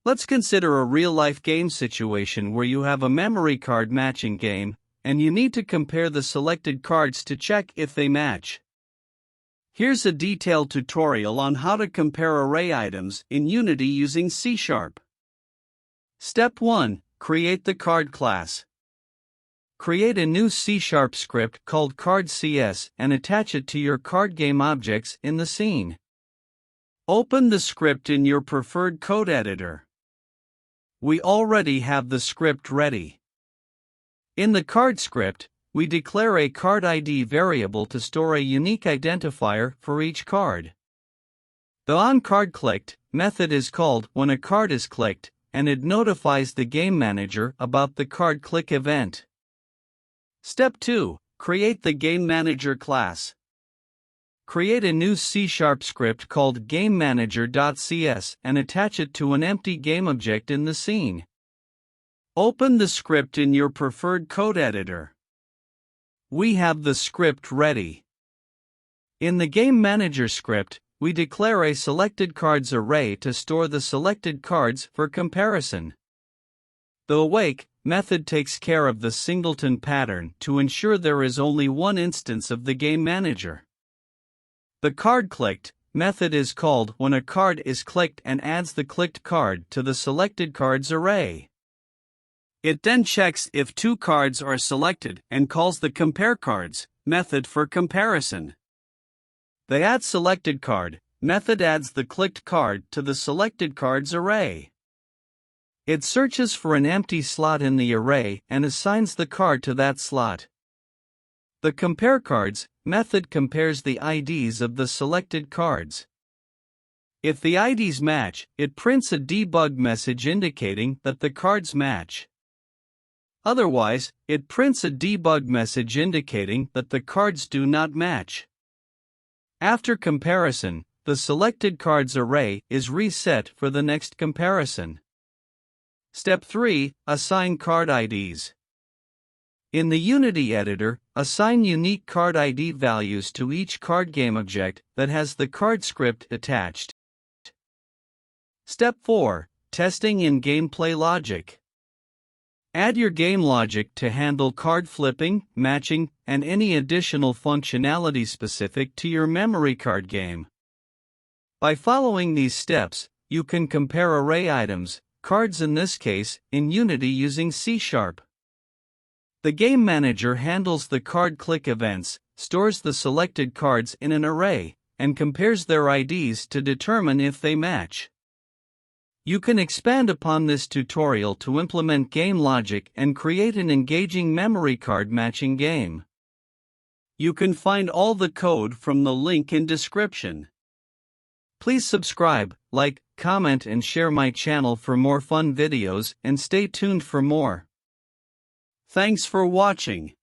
Let's consider a real-life game situation where you have a memory card matching game, and you need to compare the selected cards to check if they match. Here's a detailed tutorial on how to compare array items in Unity using C#. Step 1. Create the card class. Create a new C# script called Card.cs and attach it to your card game objects in the scene. Open the script in your preferred code editor. We already have the script ready. In the card script, we declare a card ID variable to store a unique identifier for each card. The onCardClicked method is called when a card is clicked, and it notifies the game manager about the card click event. Step 2. Create the GameManager class. Create a new C# script called GameManager.cs and attach it to an empty game object in the scene. Open the script in your preferred code editor. We have the script ready. In the GameManager script, we declare a selected cards array to store the selected cards for comparison. The awake method takes care of the singleton pattern to ensure there is only one instance of the game manager. The cardClicked method is called when a card is clicked and adds the clicked card to the selected cards array. It then checks if two cards are selected and calls the compareCards method for comparison. The addSelectedCard method adds the clicked card to the selected cards array. It searches for an empty slot in the array and assigns the card to that slot. The compareCards method compares the IDs of the selected cards. If the IDs match, it prints a debug message indicating that the cards match. Otherwise, it prints a debug message indicating that the cards do not match. After comparison, the selected cards array is reset for the next comparison. Step 3. Assign card IDs. In the Unity editor, assign unique card ID values to each card game object that has the card script attached. Step 4. Testing in gameplay logic. Add your game logic to handle card flipping, matching, and any additional functionality specific to your memory card game. By following these steps, you can compare array items, cards in this case, in Unity using C#. The game manager handles the card click events, stores the selected cards in an array, and compares their IDs to determine if they match. You can expand upon this tutorial to implement game logic and create an engaging memory card matching game. You can find all the code from the link in description. Please subscribe, like, comment and share my channel for more fun videos and stay tuned for more. Thanks for watching.